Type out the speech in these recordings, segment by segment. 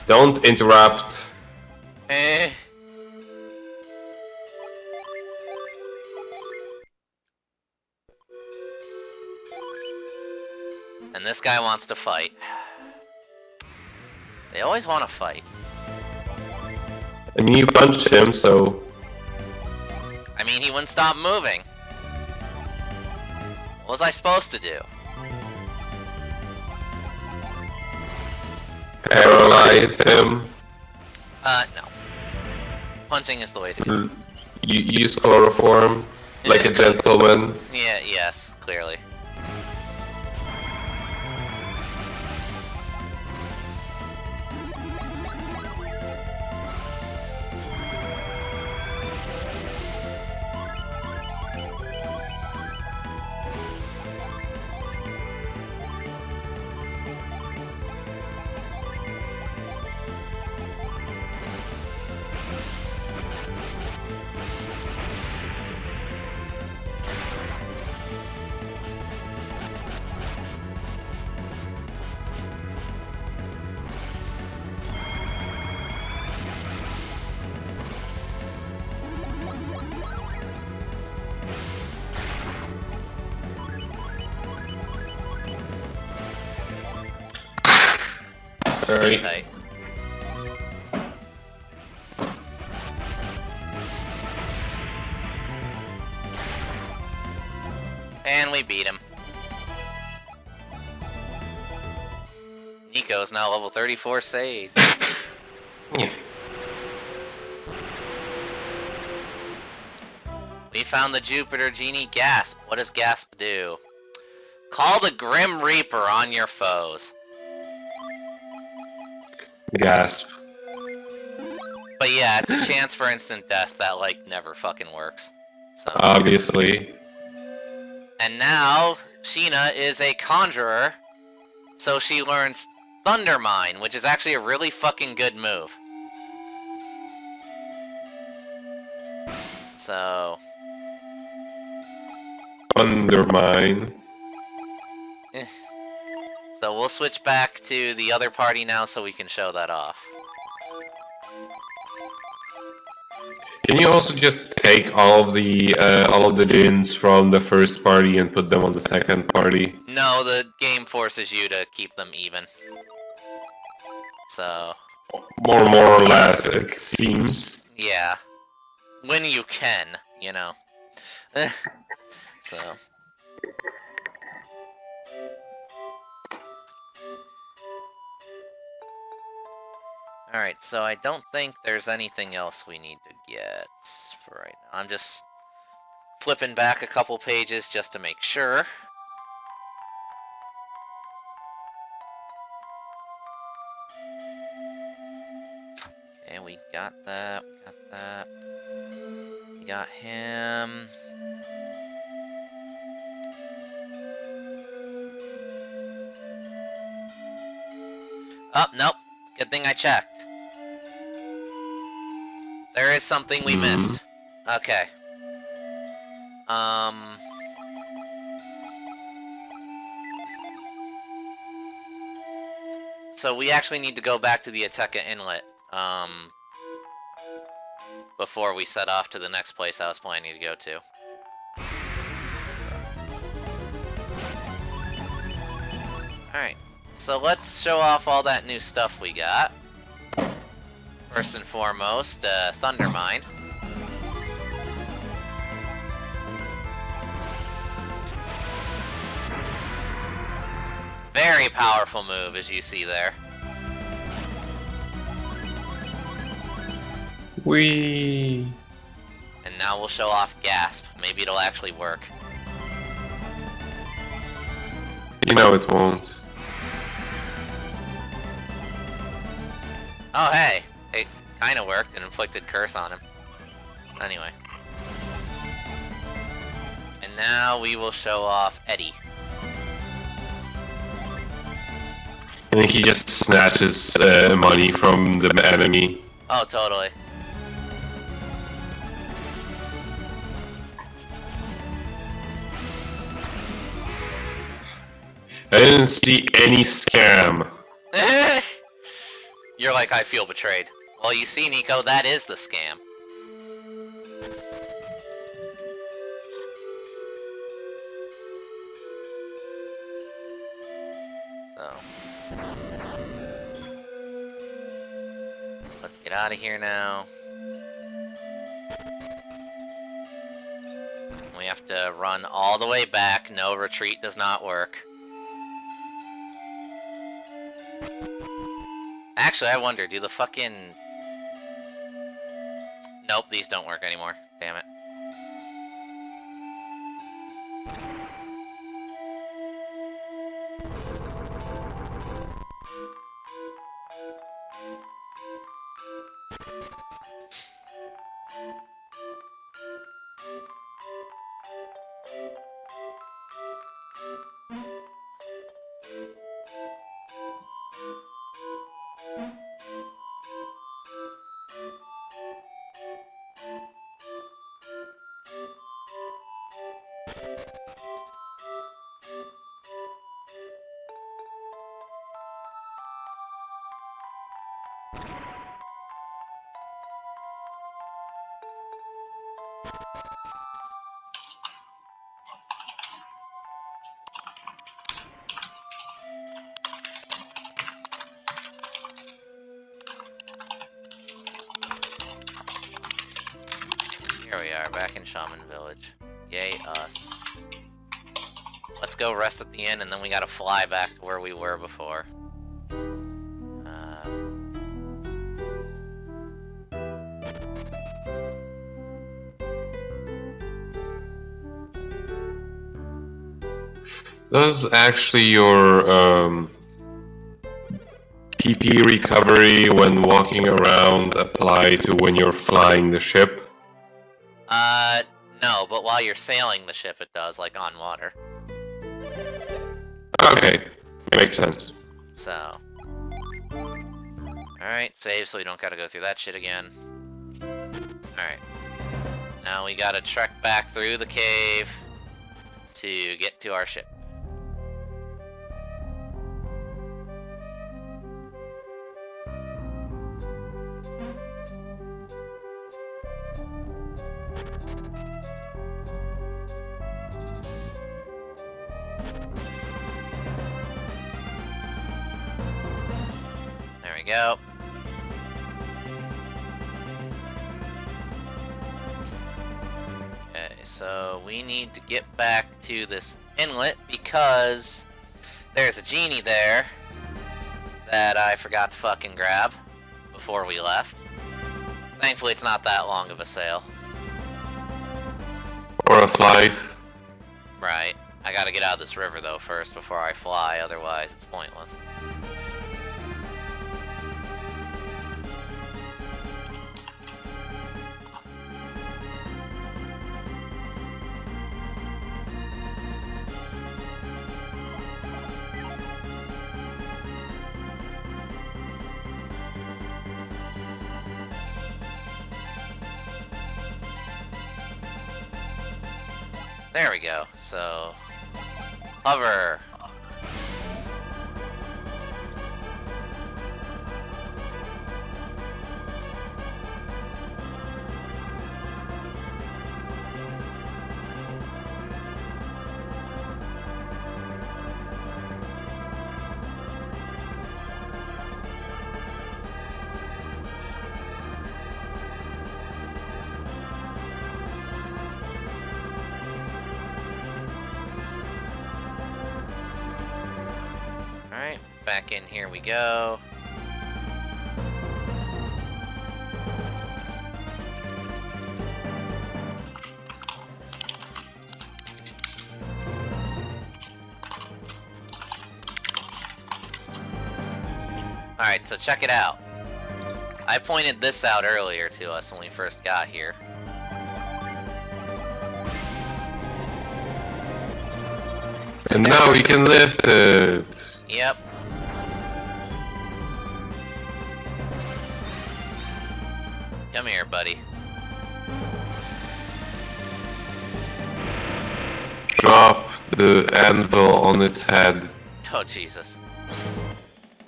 Don't interrupt. Eh. And this guy wants to fight. They always want to fight. I mean, you punched him, so... I mean, he wouldn't stop moving. What was I supposed to do? Paralyze him. No. Punching is the way to go. You use chloroform, like a gentleman. Yeah, yes, clearly. Very Tight. And we beat him. Nico's now level 34 Sage. Yeah. We found the Jupiter Genie Gasp. What does Gasp do? Call the Grim Reaper on your foes. Gasp. But yeah, it's a chance for instant death that, like, never fucking works. So. Obviously. And now, Sheena is a conjurer, so she learns Thundermine, which is actually a really fucking good move. So... Undermine. So we'll switch back to the other party now so we can show that off. Can you also just take all of the gins from the first party and put them on the second party? No, the game forces you to keep them even. So... More or less, it seems. Yeah. When you can, you know. So... Alright, so I don't think there's anything else we need to get for right now. I'm just flipping back a couple pages just to make sure. Okay, we got that, We got him. Oh, nope. Good thing I checked. There is something we missed. Okay. So we actually need to go back to the Ateka Inlet, before we set off to the next place I was planning to go to. Alright. So let's show off all that new stuff we got. First and foremost, Thundermine. Very powerful move, as you see there. Whee! And now we'll show off Gasp. Maybe it'll actually work. You know it won't. Oh, hey! It kinda worked and inflicted curse on him. Anyway. And now we will show off Eddie. I think he just snatches money from the enemy. Oh, totally. I didn't see any scam. You're like, I feel betrayed. Well, you see, Nico, that is the scam. So... let's get out of here now. We have to run all the way back. No, retreat does not work. Actually, I wonder, do the fucking... Nope, these don't work anymore. Damn it. Here we are, back in Shaman Village. Yay, us. Let's go rest at the inn, and then we gotta fly back to where we were before. Does actually your PP recovery when walking around apply to when you're flying the ship? No, but while you're sailing the ship it does, like on water. Okay, makes sense. So... alright, save so we don't gotta go through that shit again. Alright. Now we gotta trek back through the cave to get to our ship. There we go. Okay, so we need to get back to this inlet because there's a genie there that I forgot to fucking grab before we left. Thankfully, it's not that long of a sail. Or a flight. Right. I gotta get out of this river, though, first before I fly, otherwise it's pointless. There we go. So, hover. Alright, back in here we go. Alright, so check it out. I pointed this out earlier to us when we first got here. And now we can lift it. Yep. Come here, buddy. Drop the anvil on its head. Oh, Jesus.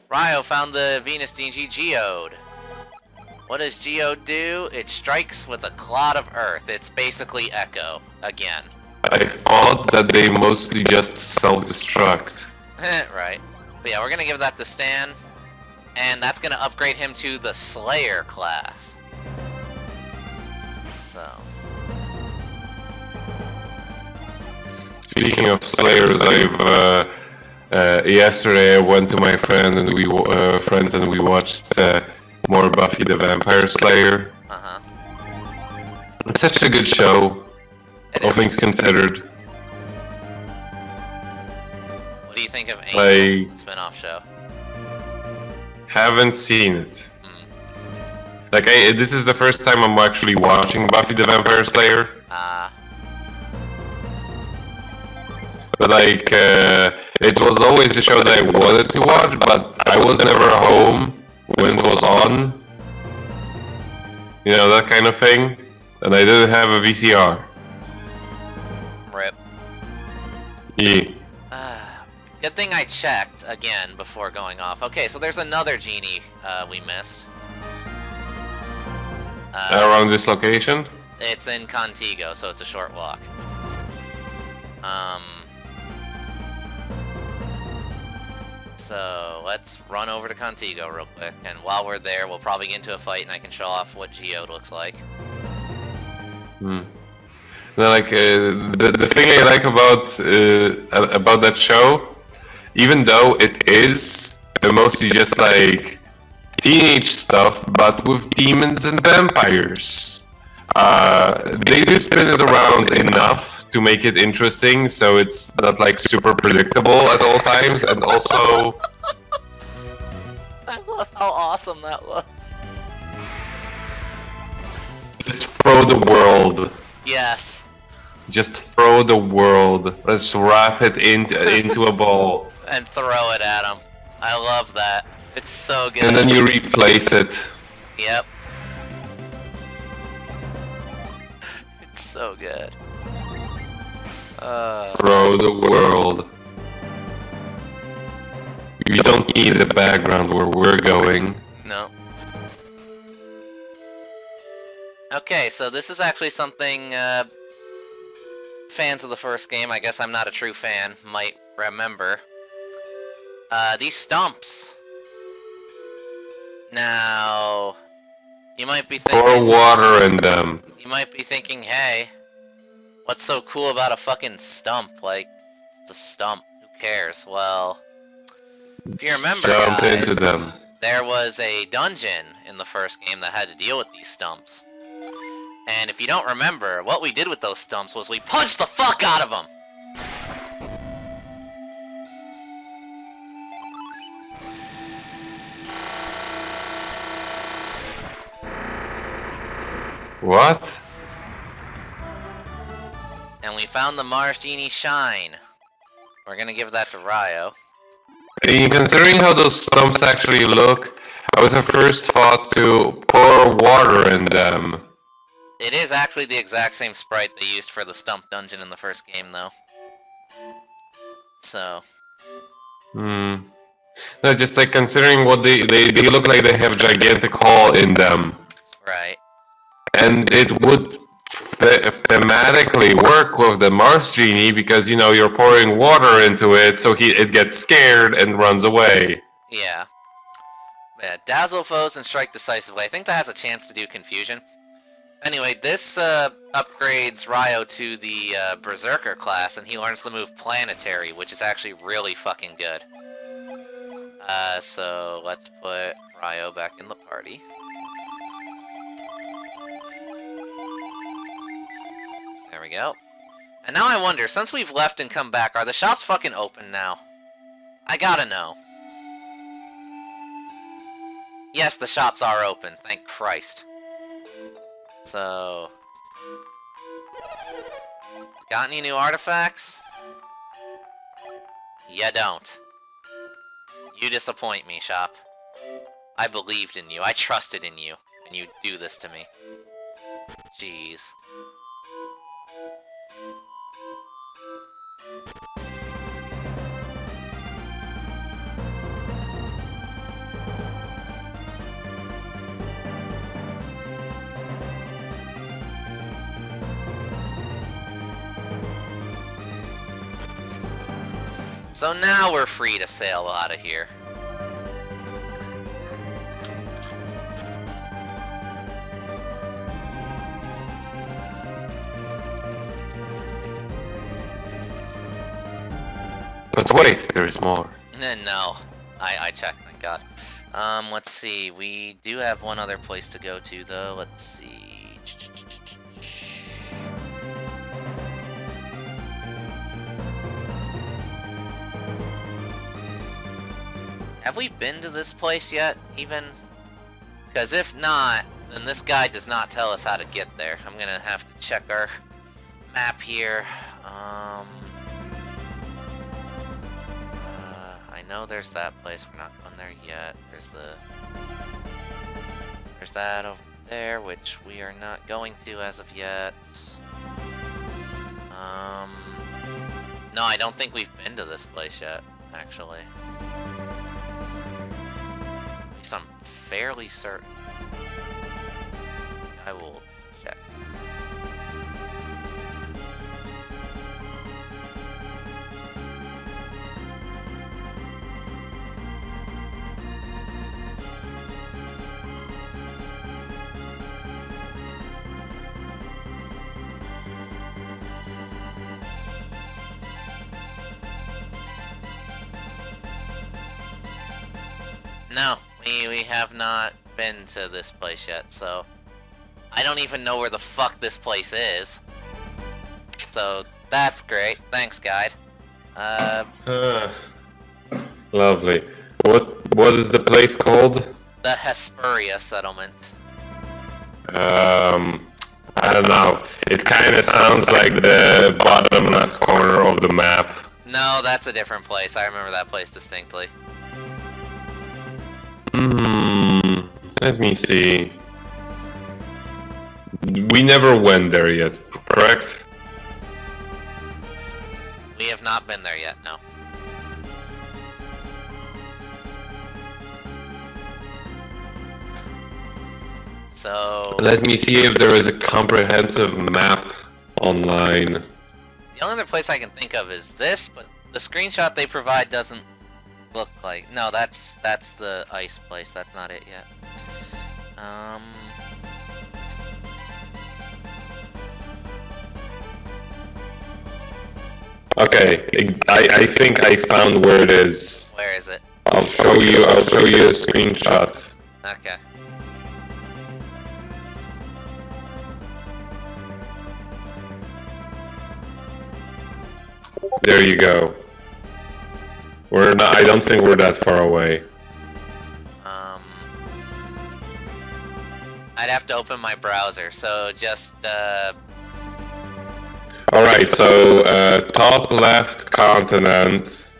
Ryo found the Venus DG Geode. What does Geode do? It strikes with a clod of earth. It's basically Echo, again. I thought that they mostly just self-destruct. Right. But yeah, we're gonna give that to Stan. And that's gonna upgrade him to the Slayer class. So... Speaking of Slayers, yesterday I went to my friend and friends and we watched more Buffy the Vampire Slayer. Uh-huh. It's such a good show, all things considered. What do you think of Angel spin-off show? Haven't seen it. Like, this is the first time I'm actually watching Buffy the Vampire Slayer. But like, it was always a show that I wanted to watch, but I was never home when it was on. You know, that kind of thing. And I didn't have a VCR. Rip. Yeah. Good thing I checked again before going off. Okay, so there's another genie we missed. Around this location? It's in Contigo, so it's a short walk. So let's run over to Contigo real quick, and while we're there, we'll probably get into a fight, and I can show off what Geode looks like. No, like the thing I like about that show, even though it is mostly just like teenage stuff, but with demons and vampires, they do spin it around enough to make it interesting, so it's not like super predictable at all times, and also I love how awesome that looks. just throw the world. Yes. Just throw the world. Let's wrap it into a ball. And throw it at him. I love that. It's so good. And then you replace it. Yep. It's so good. Throw the world. We don't need a background where we're going. No. Okay, so this is actually something fans of the first game, I guess I'm not a true fan, might remember. These stumps. Now, you might be thinking... Pour water in them. You might be thinking, hey, what's so cool about a fucking stump? Like, it's a stump. Who cares? Well, if you remember, Jump guys, into them. there was a dungeon in the first game that had to deal with these stumps. And if you don't remember, what we did with those stumps was we punched the fuck out of them! What? And we found the Mars Genie Shine. We're gonna give that to Ryo. Considering how those stumps actually look, I was at first thought to pour water in them. It is actually the exact same sprite they used for the stump dungeon in the first game, though. So... No, just like considering what they look like they have gigantic hole in them. Right. And it would thematically work with the Mars Genie because, you know, you're pouring water into it, so it gets scared and runs away. Yeah. Yeah, dazzle foes and strike decisively. I think that has a chance to do confusion. Anyway, this upgrades Ryo to the Berserker class, and he learns the move Planetary, which is actually really fucking good. So let's put Ryo back in the party. There we go. And now I wonder, since we've left and come back, are the shops fucking open now? I gotta know. Yes, the shops are open, thank Christ. So... got any new artifacts? You don't. You disappoint me, shop. I believed in you, I trusted in you, and you do this to me. Jeez. So now we're free to sail out of here. But wait, there's more. No. I checked, thank God. Let's see. We do have one other place to go to, though. Let's see. Have we been to this place yet, even? Because if not, then this guide does not tell us how to get there. I'm gonna have to check our map here. I know there's that place. We're not going there yet. There's that over there, which we are not going to as of yet. No, I don't think we've been to this place yet, actually. At least I'm fairly certain. I will check. No, we have not been to this place yet, so I don't even know where the fuck this place is. So that's great. Thanks, guide. Lovely. What is the place called? The Hesperia settlement. I don't know. It kind of sounds like the bottom left corner of the map. No, that's a different place. I remember that place distinctly. Let me see. We never went there yet, correct? We have not been there yet, no. So... Let me see if there is a comprehensive map online. The only other place I can think of is this, but the screenshot they provide doesn't look like... No, that's the ice place. That's not it yet. Okay, I think I found where it is. Where is it? I'll show you a screenshot. Okay. There you go. We're not, I don't think we're that far away. I'd have to open my browser, so just, Alright, so, top left continent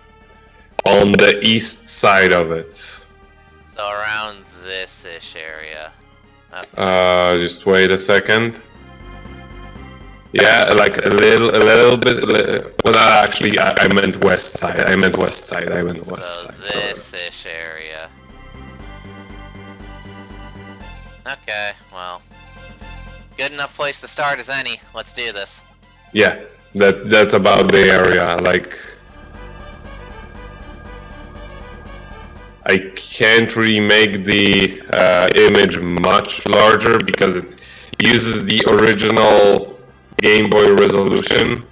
on the east side of it. So around this-ish area. Okay. Just wait a second. Yeah, like a little bit. Well, actually, I meant west side. I meant west side. So this-ish area. Okay, well, good enough place to start as any. Let's do this. Yeah, that's about the area. Like, I can't really make the image much larger because it uses the original Game Boy resolution.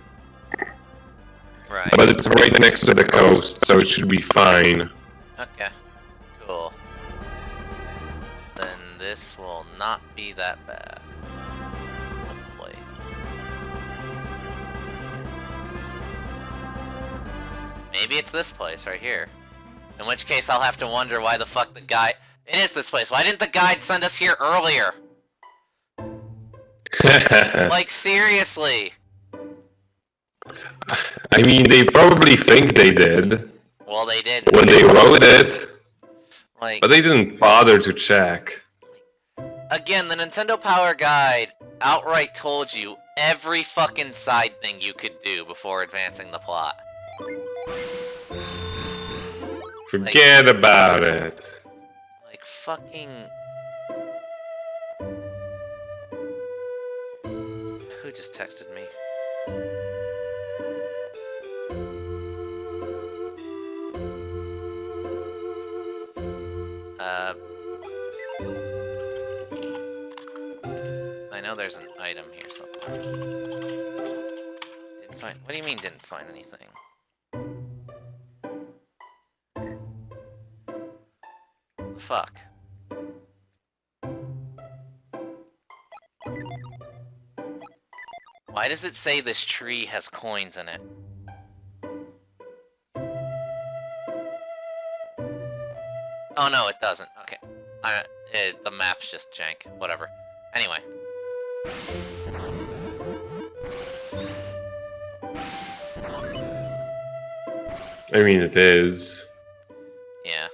Right. But it's right next to the coast, so it should be fine. Okay, cool. Then this will not be that bad. Hopefully. Maybe it's this place right here. In which case I'll have to wonder why the fuck the guide... It is this place. Why didn't the guide send us here earlier? Like, seriously. I mean, they probably think they did. Well, they did. When they wrote it. Like, But they didn't bother to check. again, the Nintendo Power Guide outright told you every fucking side thing you could do before advancing the plot. Forget about it. Like, fucking... Who just texted me? there's an item here somewhere. Didn't find. What do you mean didn't find anything? Fuck. Why does it say this tree has coins in it? Oh no, it doesn't. Okay. The map's just jank. Whatever. Anyway. I mean, it is. Yeah.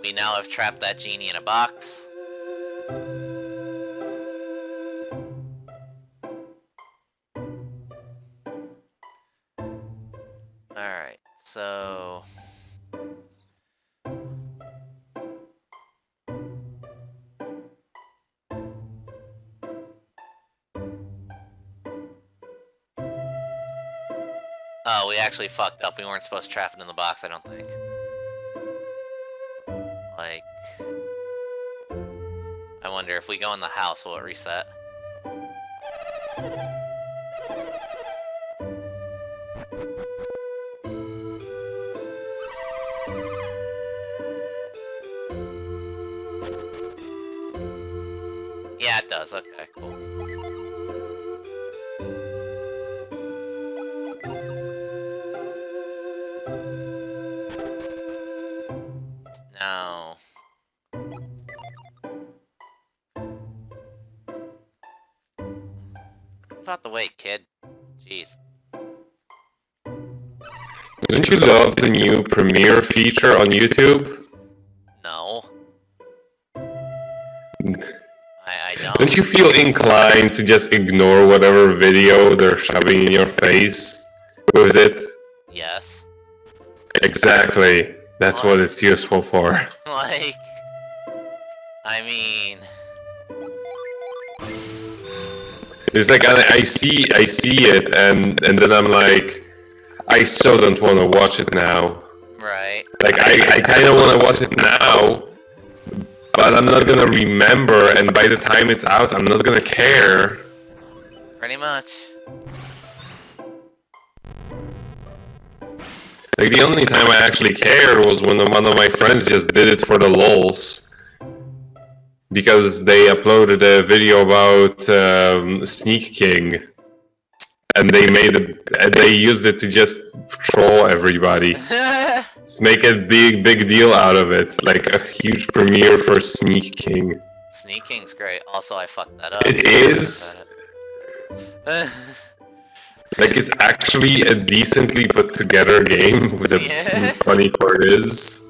We now have trapped that genie in a box. Alright, so... Oh, we actually fucked up. We weren't supposed to trap it in the box, I don't think. Like... I wonder if we go in the house, will it reset? Yeah, it does. Okay, cool. Now... Out the way, kid. Jeez. Don't you love the new Premiere feature on YouTube? No. I don't. Don't you feel inclined to just ignore whatever video they're shoving in your face with it? Yes. Exactly. That's what it's useful for. Like... I mean... It's like I see it and then I'm like, I so don't want to watch it now. Right. Like I kind of want to watch it now, but I'm not gonna remember, and by the time it's out, I'm not gonna care. Pretty much. Like the only time I actually cared was when one of my friends just did it for the lols. Because they uploaded a video about Sneak King, and they used it to just troll everybody. Just make a big deal out of it, like a huge premiere for Sneak King. Sneak King's great. Also, I fucked that up. It is. Like it's actually a decently put together game with a funny part is.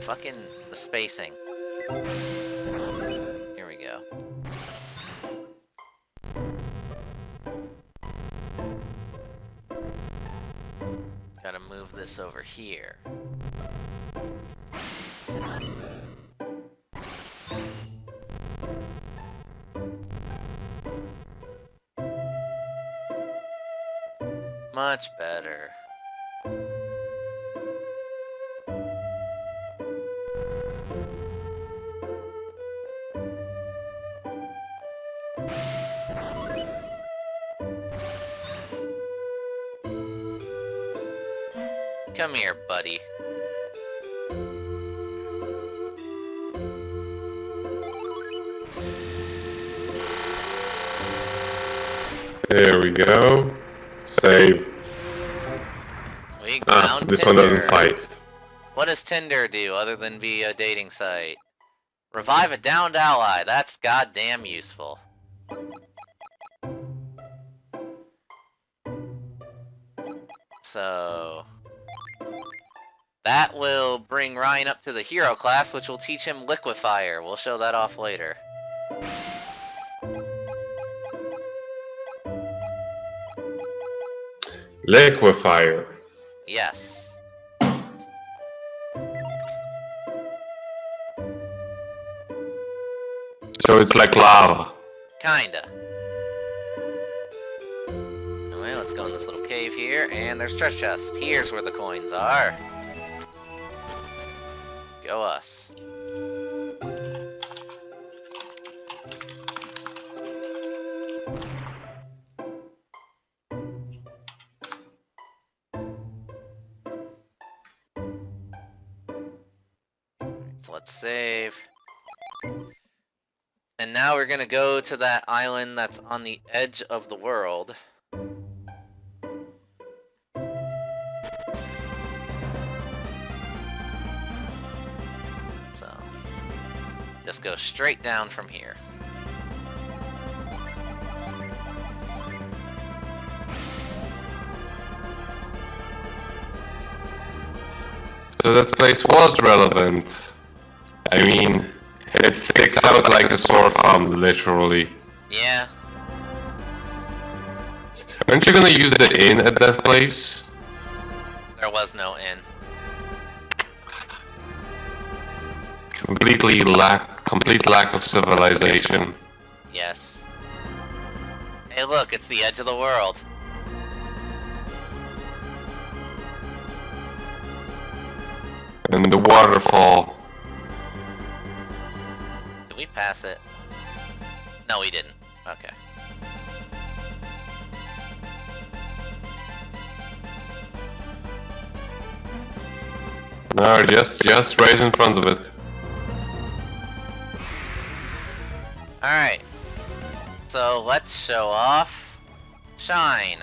Fucking the spacing. Here we go. Gotta move this over here. Much better. Come here, buddy. There we go. Save. We found this Tinder. one doesn't fight. What does Tinder do other than be a dating site? Revive a downed ally. That's goddamn useful. So... that will bring Ryan up to the hero class, which will teach him Liquefier. We'll show that off later. Liquefier. Yes. So it's like lava. Kinda. Anyway, let's go in this little cave here, and there's treasure chest. Here's where the coins are. Go us. So let's save. And now we're gonna go to that island that's on the edge of the world. So, just go straight down from here. So that place was relevant. I mean, it sticks out like a sore thumb, literally. Yeah. Aren't you gonna use the inn at that place? There was no inn. Complete lack of civilization. Yes. Hey look, it's the edge of the world. And the waterfall. Did we pass it? No, we didn't. Okay. No, just right in front of it. Alright. So let's show off Shine.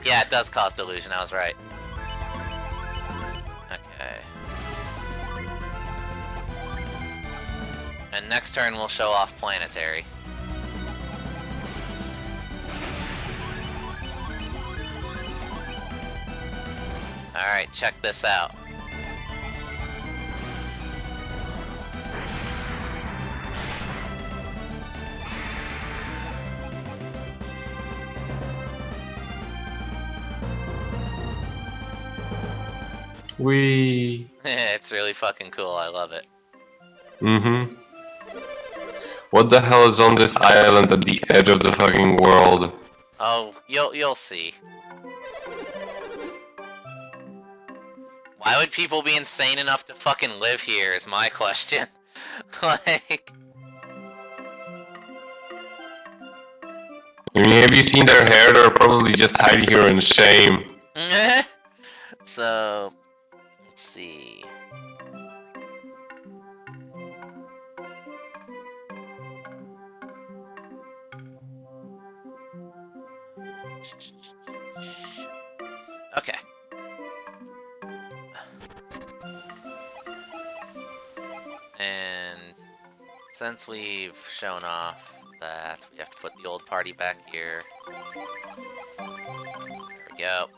Yeah, it does cost illusion, I was right. Okay. And next turn we'll show off Planetary. Alright, check this out. It's really fucking cool, I love it. Mm-hmm. What the hell is on this island at the edge of the fucking world? Oh, you'll see. Why would people be insane enough to fucking live here is my question. Like... I mean, have you seen their hair? They're probably just hiding here in shame. So... Let's see... Okay. And since we've shown off that, we have to put the old party back here. There we go.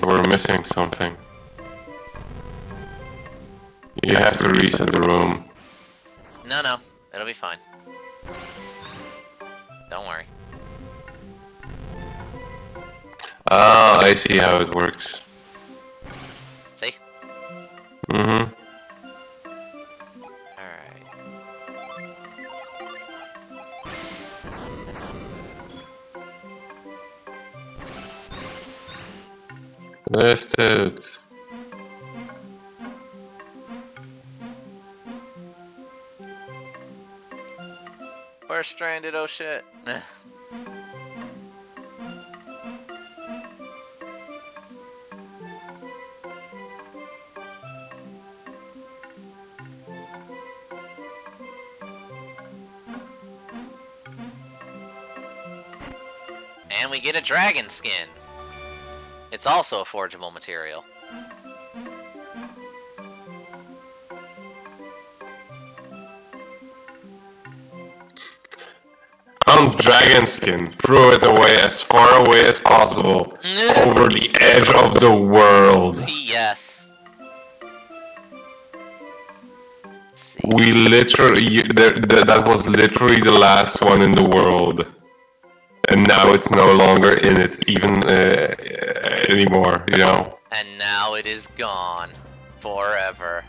We're missing something. You have to reset the room. No, it'll be fine. Don't worry. Ah, I see how it works. See? Mm-hmm. Alright. Lift it. We're stranded, oh shit. And we get a dragon skin. It's also a forgeable material. found dragon skin, threw it away as far away as possible, over the edge of the world. Yes. Let's see. We literally, that was literally the last one in the world. And now it's no longer in it even anymore, you know? And now it is gone. Forever.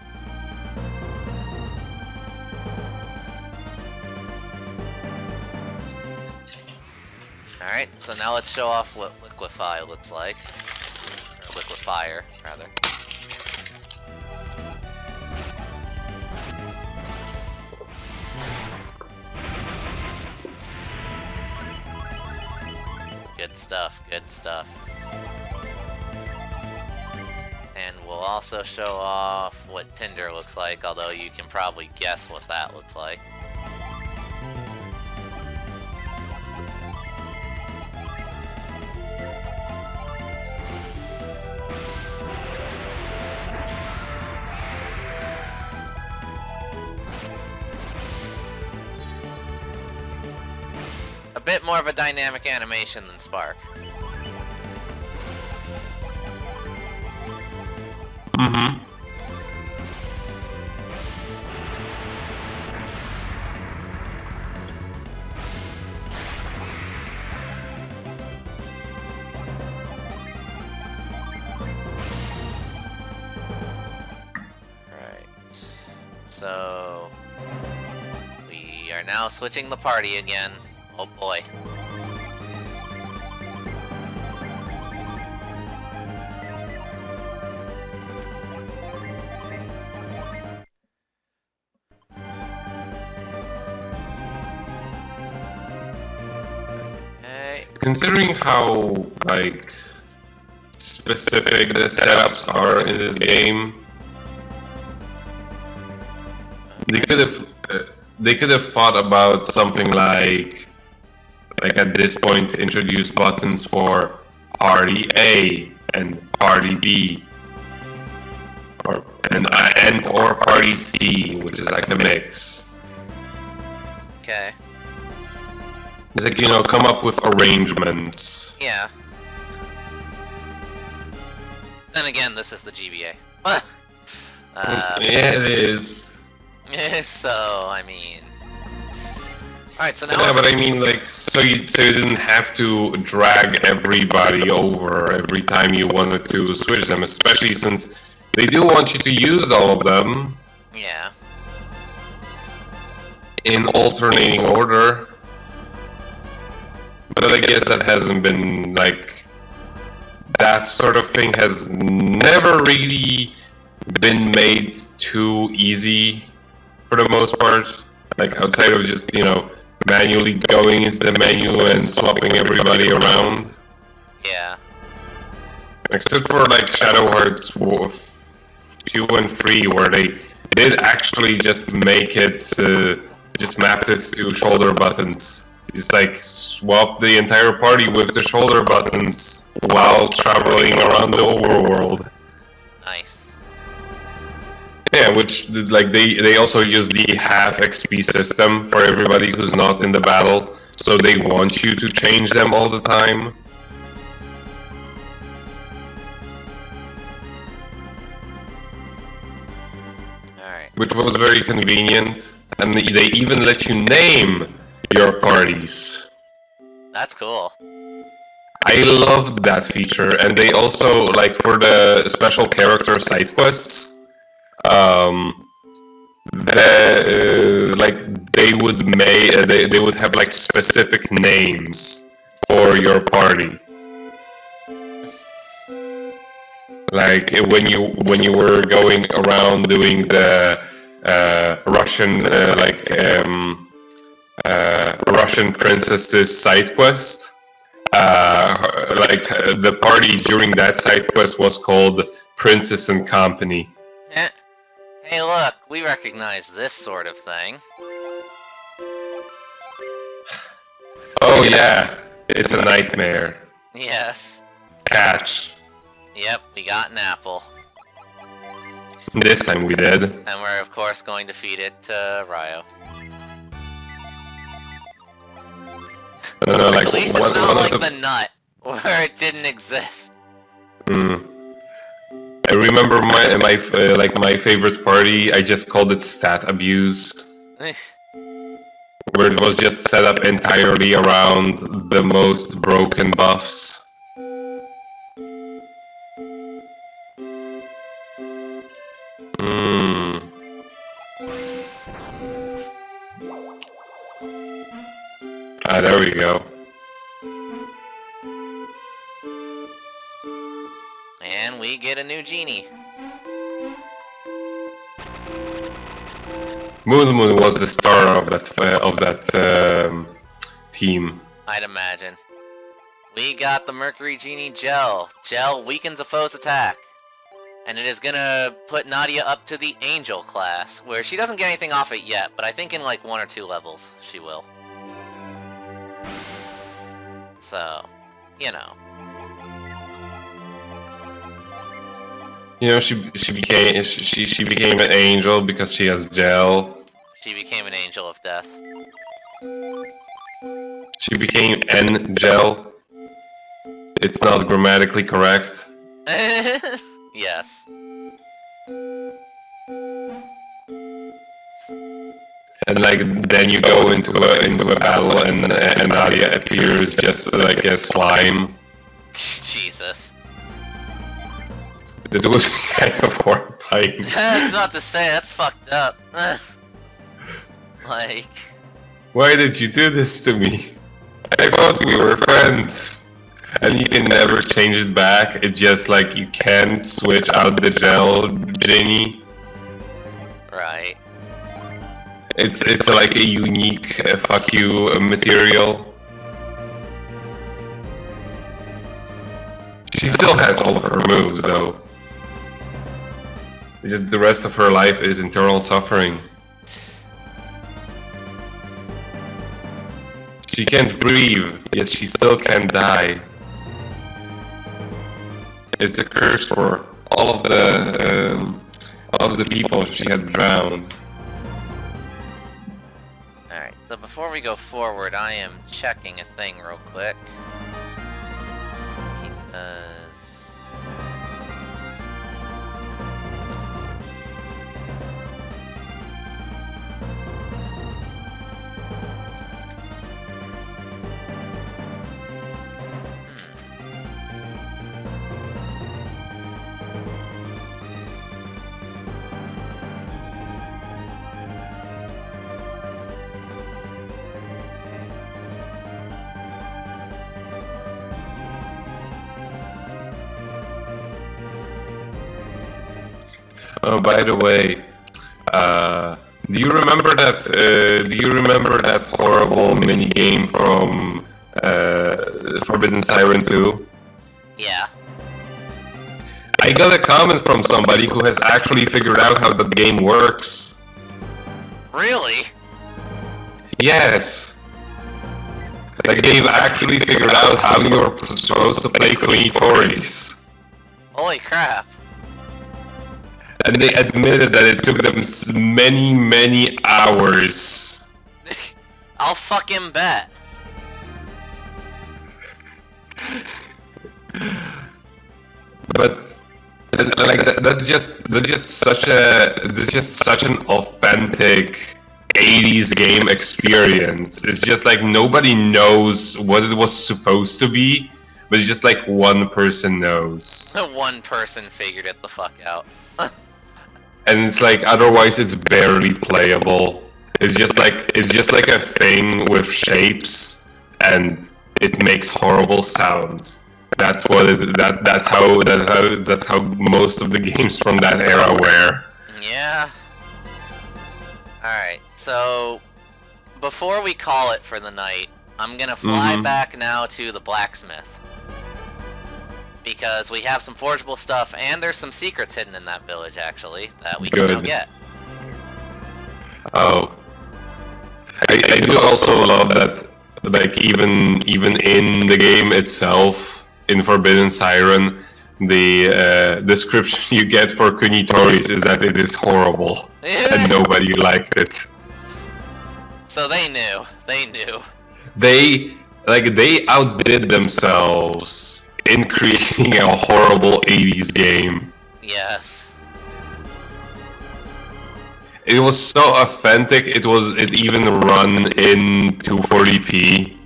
Alright, so now let's show off what liquefy looks like. Or liquefier, rather. Good stuff, good stuff. And we'll also show off what Tinder looks like, although you can probably guess what that looks like. A bit more of a dynamic animation than Spark. Mm-hmm. Right. So we are now switching the party again. Oh boy. Hey. Considering how, like, specific the setups are in this game, they could have thought about something like at this point introduce buttons for party A and party B, or party C, which is like a mix. Okay. It's like, you know, come up with arrangements. Yeah. Then again, this is the GBA. Yeah, it is. So, I mean... Alright, so now... Yeah, but I mean, like, so you didn't have to drag everybody over every time you wanted to switch them, especially since they do want you to use all of them Yeah. in alternating order. But I guess that hasn't been, like, that sort of thing has never really been made too easy for the most part. Like, outside of just, you know, manually going into the menu and swapping everybody around. Yeah. Except for, like, Shadow Hearts 2 and 3, where they did actually just make it, just mapped it to shoulder buttons. Just like swap the entire party with the shoulder buttons while traveling around the overworld. Nice. Yeah, which like they also use the half XP system for everybody who's not in the battle, so they want you to change them all the time. Alright. Which was very convenient, and they even let you name your parties. That's cool. I loved that feature, and they also, like, for the special character side quests, they would have like specific names for your party. Like when you were going around doing the Russian Russian princess's side quest. The party during that side quest was called Princess and Company. Hey look, we recognize this sort of thing. Oh yeah, it's a nightmare. Yes. Catch. Yep, we got an apple. This time we did. And we're of course going to feed it to Ryo. No, like At least one, it's not one like of the nut, where it didn't exist. I remember my favorite party. I just called it stat abuse, where it was just set up entirely around the most broken buffs. Ah, there we go. And we get a new genie. Moon was the star of that team. I'd imagine. We got the Mercury Genie Gel. Gel weakens a foe's attack. And it is gonna put Nadia up to the Angel class, where she doesn't get anything off it yet, but I think in like 1 or 2 levels she will. So, you know. You know, she became an angel because she has gel. She became an Angel of Death. She became an gel. It's not grammatically correct. Yes. And like then you go into a battle and Nadia appears just like a slime. Jesus. It was kind of horrifying. That's not to say, that's fucked up. Like... Why did you do this to me? I thought we were friends. And you can never change it back. It's just like you can't switch out the gel genie. Right. It's like a unique fuck you material. She still has all of her moves though. Just the rest of her life is internal suffering. She can't breathe, yet she still can't die. It's the curse for all of the people she had drowned. Alright, so before we go forward, I am checking a thing real quick. Because... Oh, by the way, do you remember that? Do you remember that horrible mini game from Forbidden Siren 2? Yeah. I got a comment from somebody who has actually figured out how the game works. Really? Yes. Like they've actually figured out how you're supposed to play Kunitoris. Holy crap. And they admitted that it took them many hours. I'll fucking bet. But like that's just such an authentic 80s game experience. It's just like nobody knows what it was supposed to be, but it's just like one person knows. One person figured it the fuck out. And it's like otherwise it's barely playable. It's just like a thing with shapes and it makes horrible sounds. That's what that's how most of the games from that era were. Yeah. Alright, so before we call it for the night, I'm gonna fly back now to the blacksmith. Because we have some forgeable stuff, and there's some secrets hidden in that village, actually, that we can go get. Oh. I do also love that, like, even in the game itself, in Forbidden Siren, the description you get for Kunitoris is that it is horrible, and nobody liked it. So they knew. They knew. They Like, they outdid themselves in creating a horrible 80s game. Yes. It was so authentic, it even run in 240p.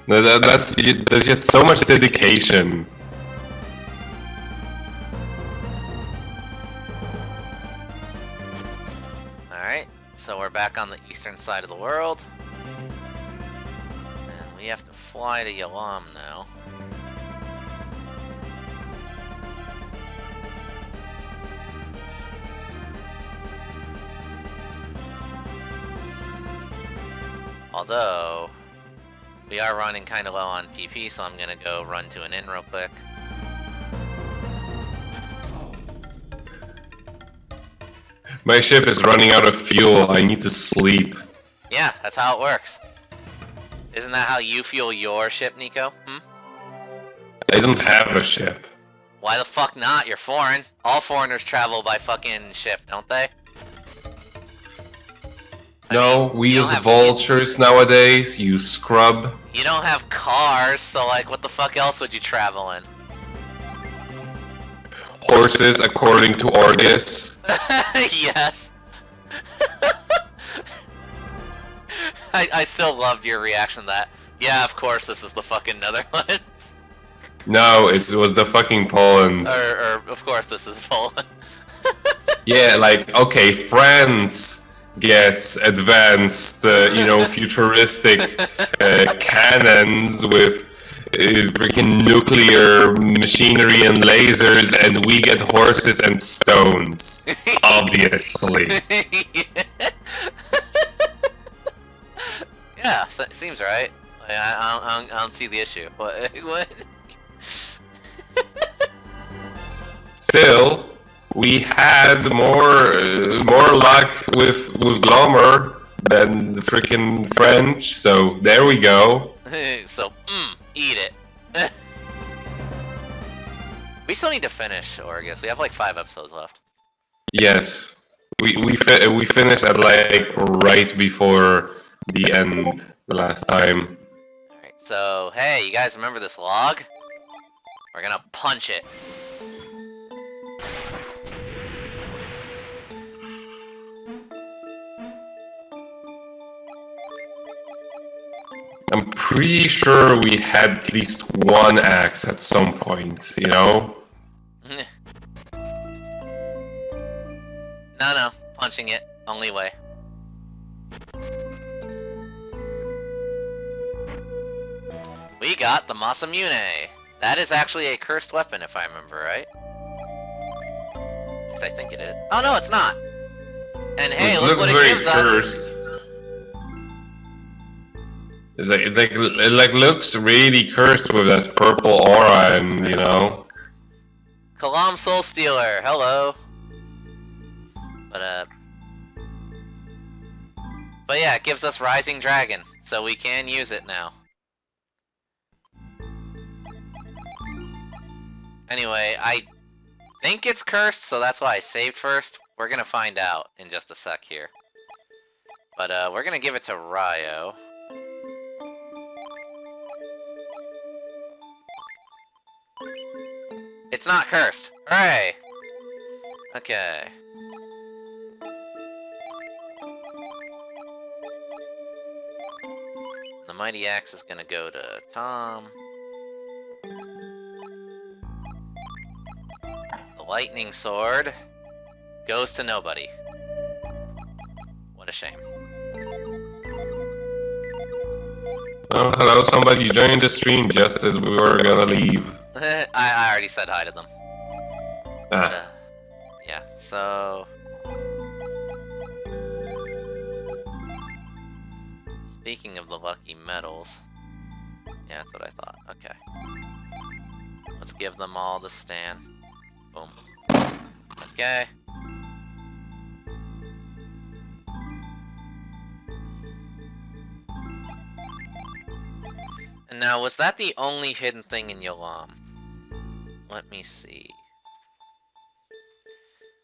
There's just so much dedication. Alright, so we're back on the eastern side of the world. And we have to fly to Yalam now. Although, we are running kind of low on PP, so I'm gonna go run to an inn real quick. My ship is running out of fuel. I need to sleep. Yeah, that's how it works. Isn't that how you fuel your ship, Nico? I don't have a ship. Why the fuck not? You're foreign. All foreigners travel by fucking ship, don't they? No, we you use don't have- vultures nowadays, you scrub. You don't have cars, so like, what the fuck else would you travel in? Horses, according to Orgus. Yes. I still loved your reaction to that. Yeah, of course, this is the fucking Netherlands. No, it was the fucking Poland. or of course, this is Poland. Yeah, like, okay, France gets advanced, futuristic cannons with freaking nuclear machinery and lasers, and we get horses and stones. Obviously. Yeah, seems right. Like, I don't see the issue. What? Still, we had more luck with Glomer than the freaking French, so there we go. So, eat it. We still need to finish Orgus. We have like 5 episodes left. Yes, we finished at like right before the end the last time. Alright, so, hey, you guys remember this log? We're gonna punch it. I'm pretty sure we had at least one axe at some point, you know? No, punching it. Only way. We got the Masamune. That is actually a cursed weapon, if I remember right. At least I think it is. Oh no, it's not! And hey, look what it gives us! It looks really cursed with that purple aura and, you know. Kalam Soul Stealer, hello. But yeah, it gives us Rising Dragon, so we can use it now. Anyway, I think it's cursed, so that's why I saved first. We're gonna find out in just a sec here. But we're gonna give it to Ryo. It's not cursed! Hooray! Okay. The Mighty Axe is gonna go to Tom. The Lightning Sword goes to nobody. What a shame. Oh, hello, somebody joined the stream just as we were gonna leave. I already said hi to them. Ah. Yeah, so... Speaking of the lucky metals... Yeah, that's what I thought. Okay. Let's give them all to Stan. Boom. Okay. And now, was that the only hidden thing in Yolam? Let me see.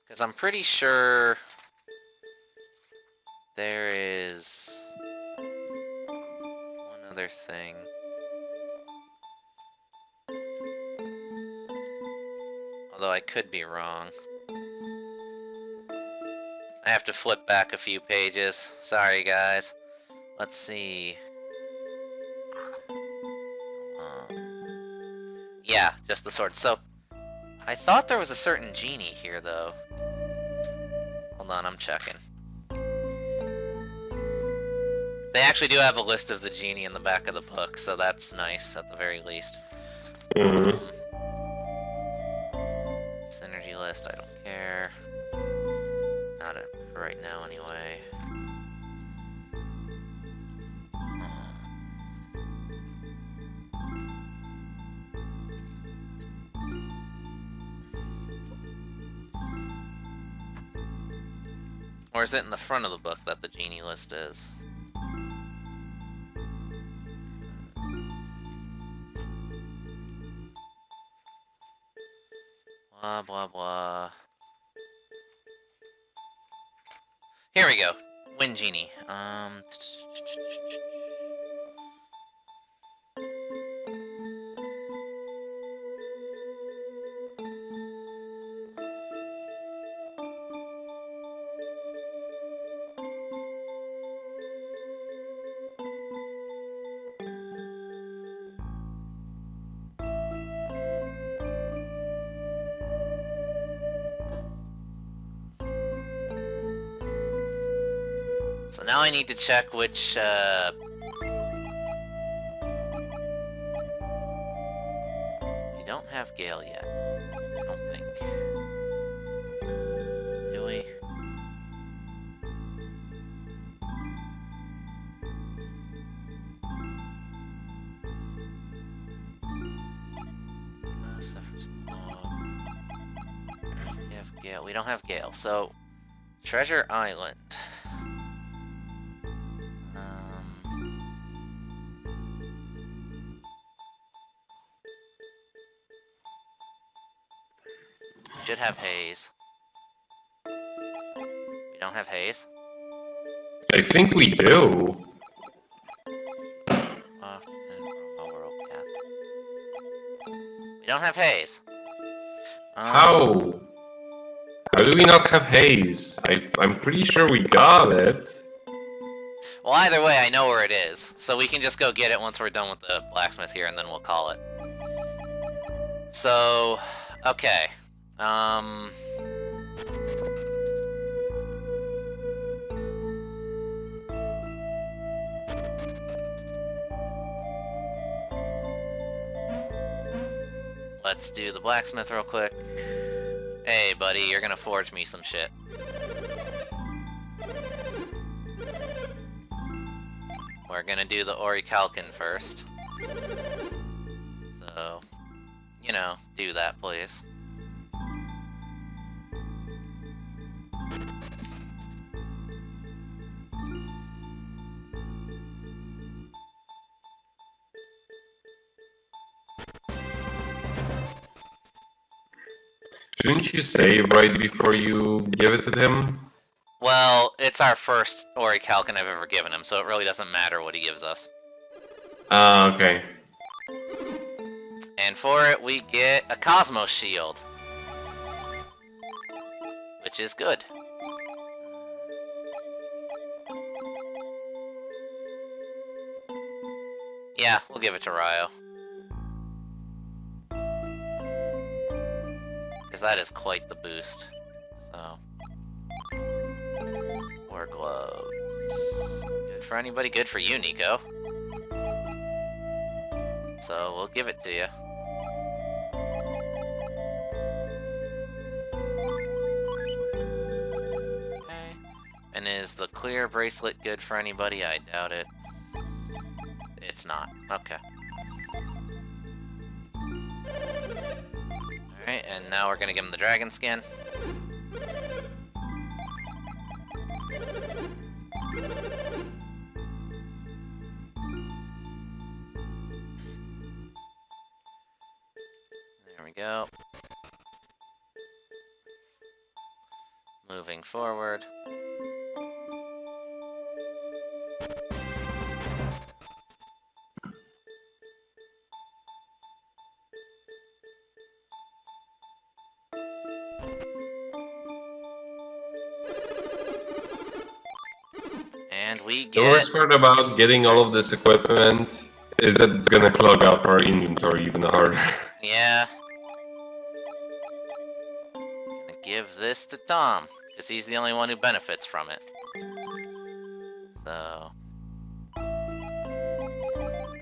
Because I'm pretty sure... There is... other thing. Although I could be wrong. I have to flip back a few pages. Sorry, guys. Let's see. Yeah, just the sword. So, I thought there was a certain genie here, though. Hold on, I'm checking. They actually do have a list of the genie in the back of the book, so that's nice, at the very least. Synergy list, I don't care. Not for right now, anyway. Or is it in the front of the book that the genie list is? Blah, blah, blah. Here we go. Wind Genie. So now I need to check which, we don't have Gale yet. I don't think. Do we? We have Gale. We don't have Gale. So, Treasure Island. Should have Haze. We don't have Haze. I think we do. We don't have Haze. How? How do we not have Haze? I'm pretty sure we got it. Well, either way, I know where it is. So we can just go get it once we're done with the blacksmith here, and then we'll call it. So, okay. Let's do the blacksmith real quick. Hey, buddy, you're gonna forge me some shit. We're gonna do the orichalcum first. So, you know, do that, please. Shouldn't you save right before you give it to him? Well, it's our first orichalcum I've ever given him, so it really doesn't matter what he gives us. Okay. And for it, we get a Cosmos Shield. Which is good. Yeah, we'll give it to Ryo. Because that is quite the boost. So. More gloves. Good for anybody, good for you, Nico. So, we'll give it to you. Okay. And is the clear bracelet good for anybody? I doubt it. It's not. Okay. Alright, and now we're gonna give him the dragon skin. There we go. Moving forward. we The get... worst part about getting all of this equipment is that it's gonna clog up our inventory even harder. Yeah. Gonna give this to Tom, because he's the only one who benefits from it. So...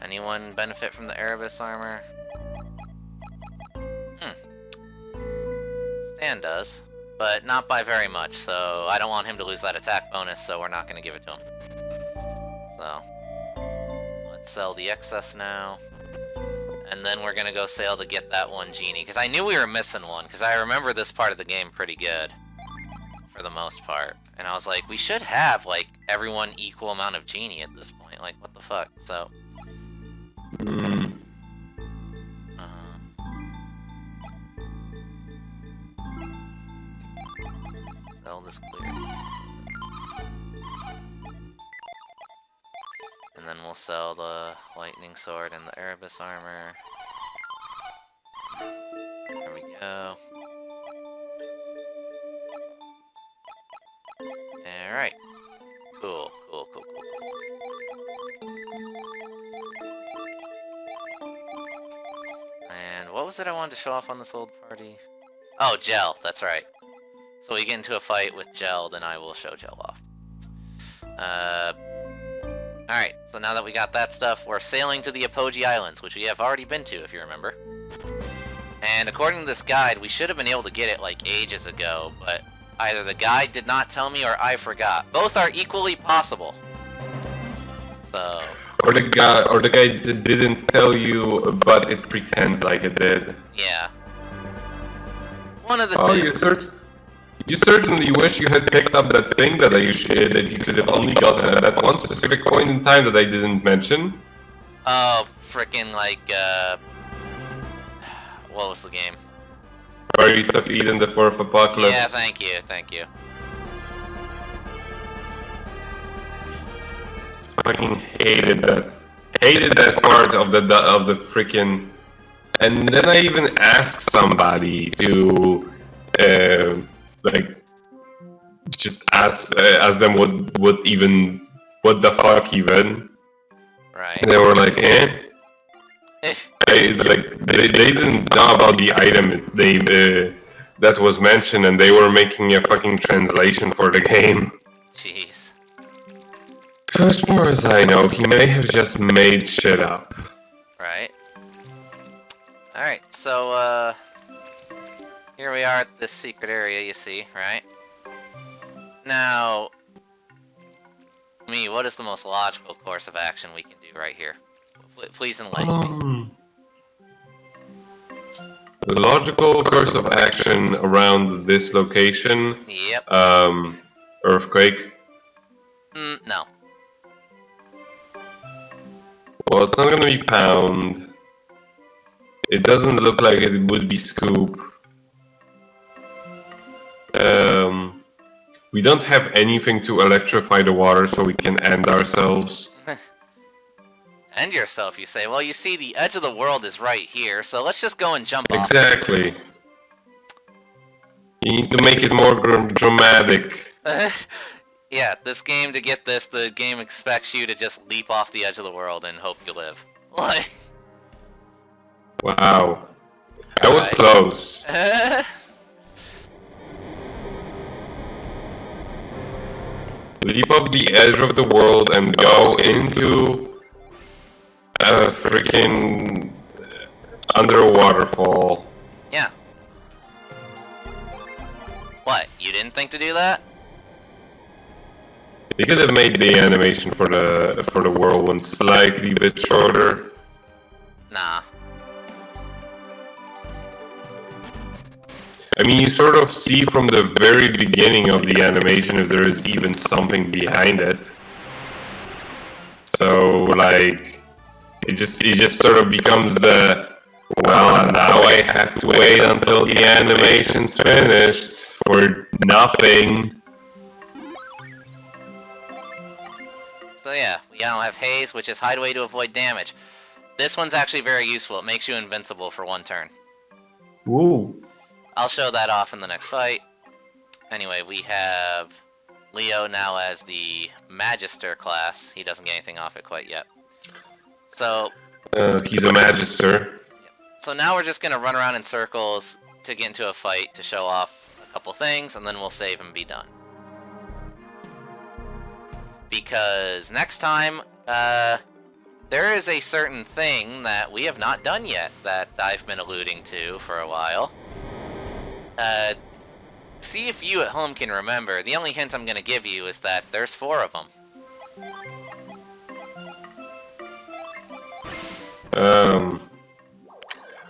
anyone benefit from the Erebus armor? Stan does, but not by very much, so I don't want him to lose that attack bonus, so we're not gonna give it to him. So... let's sell the excess now. And then we're gonna go sail to get that one genie, because I knew we were missing one, because I remember this part of the game pretty good. For the most part. And I was like, we should have, like, everyone equal amount of genie at this point. Like, what the fuck? So... sell this clear. And then we'll sell the lightning sword and the Erebus armor. There we go. Alright. Cool. And what was it I wanted to show off on this old party? Oh, Gel, that's right. So we get into a fight with Gel, then I will show Gel off. Alright, so now that we got that stuff, we're sailing to the Apogee Islands, which we have already been to, if you remember. And according to this guide, we should have been able to get it, like, ages ago, but either the guide did not tell me or I forgot. Both are equally possible. So... Or the guy didn't tell you, but it pretends like it did. yeah. One of the Oh, two. you certainly wish you had picked up that thing that that you could have only gotten at that one specific point in time that I didn't mention. Oh, frickin' like, what was the game? Fairies of Eden, the Fourth Apocalypse. Yeah, thank you. Fucking hated that. Hated that part of the frickin'. And then I even asked somebody to, like, just ask them what the fuck even. Right. And they were like, eh. They didn't know about the item that was mentioned, and they were making a fucking translation for the game. Jeez. So as far as I know, he may have just made shit up. Right. Alright, so, here we are at this secret area, you see, right? Now, what is the most logical course of action we can do right here? Please enlighten me. The logical course of action around this location... Yep. Earthquake? No. Well, it's not gonna be Pound. It doesn't look like it would be Scoop. We don't have anything to electrify the water, so we can end ourselves. End yourself, you say? Well, you see, the edge of the world is right here, so let's just go and jump off. Exactly. You need to make it more dramatic. Yeah, this game, to get this, the game expects you to just leap off the edge of the world and hope you live. Like... wow. That was close. Leap off the edge of the world and go into a freaking under a waterfall. Yeah. What, you didn't think to do that? You could have made the animation for the whirlwind slightly bit shorter. Nah. I mean, you sort of see from the very beginning of the animation if there is even something behind it. So, like, it just sort of becomes the, well, now I have to wait until the animation's finished for nothing. So yeah, we now have Haze, which is Hideaway to avoid damage. This one's actually very useful. It makes you invincible for one turn. Woo. I'll show that off in the next fight. Anyway, we have Leo now as the Magister class. He doesn't get anything off it quite yet. So He's a Magister. So now we're just gonna run around in circles to get into a fight to show off a couple things, and then we'll save and be done. Because next time, there is a certain thing that we have not done yet that I've been alluding to for a while. See if you at home can remember. The only hint I'm gonna give you is that there's 4 of them.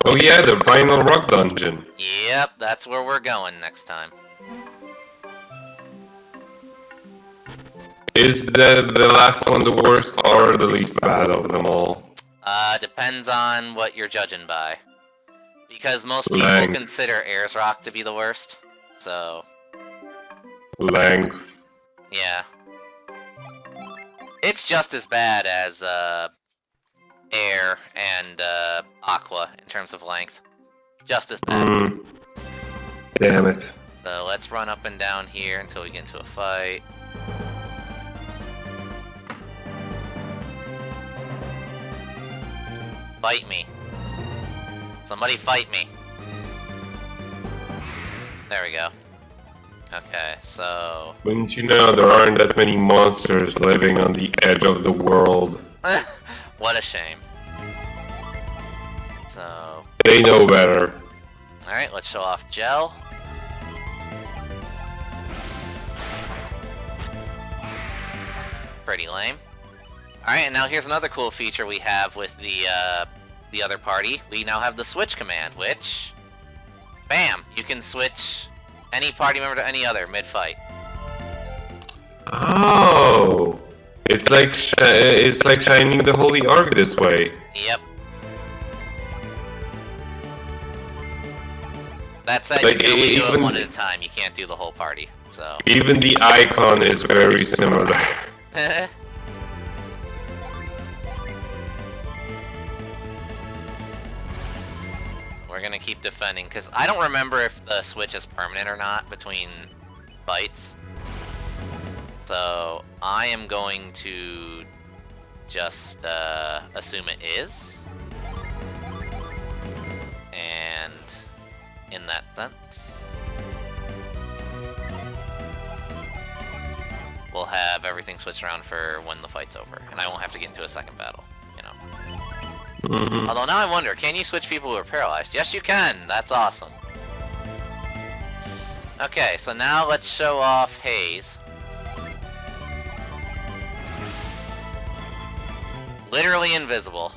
Oh yeah, the final rock dungeon. Yep, that's where we're going next time. Is the last one the worst or the least bad of them all? Depends on what you're judging by. Because most people Length. consider Ayers Rock to be the worst, so... Length. Yeah. It's just as bad as, Air and, Aqua in terms of length. Just as bad. Damn it. So let's run up and down here until we get into a fight. Fight me. Somebody fight me. There we go. Okay, so... Wouldn't you know there aren't that many monsters living on the edge of the world? What a shame. So... They know better. Alright, let's show off Gel. Pretty lame. Alright, and now here's another cool feature we have with the other party. We now have the switch command, which... Bam! You can switch any party member to any other mid-fight. Oh! It's like shining the holy arc this way. Yep. That said, Like, you can only do it even- one at a time. You can't do the whole party, so... Even the icon is very similar. We're gonna keep defending, because I don't remember if the switch is permanent or not between fights. So, I am going to just assume it is. And in that sense, we'll have everything switched around for when the fight's over, and I won't have to get into a second battle, you know. Although now I wonder, can you switch people who are paralyzed? Yes, you can! That's awesome. Okay, so now let's show off Haze. Literally invisible.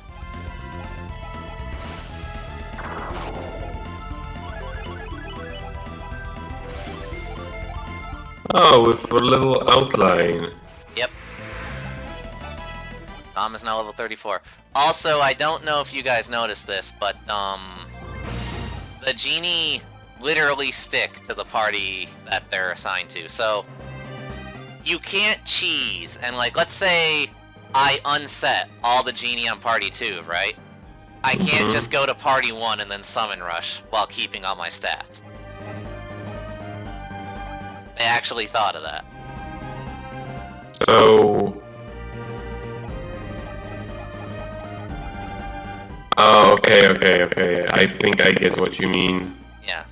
Oh, with a little outline. Yep. Tom is now level 34. Also, I don't know if you guys noticed this, but, the genie literally stick to the party that they're assigned to. So, you can't cheese, and like, let's say I unset all the genie on party 2, right? I can't just go to party 1 and then summon rush while keeping all my stats. They actually thought of that. So... Oh, okay. I think I get what you mean. Yeah.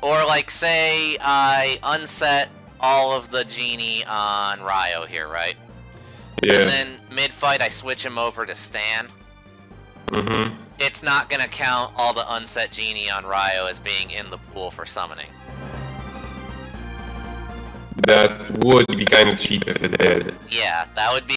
Or like, say I unset all of the genie on Ryo here, right? Yeah. And then mid-fight I switch him over to Stan. It's not gonna count all the unset genie on Ryo as being in the pool for summoning. That would be kind of cheap if it did. Yeah, that would be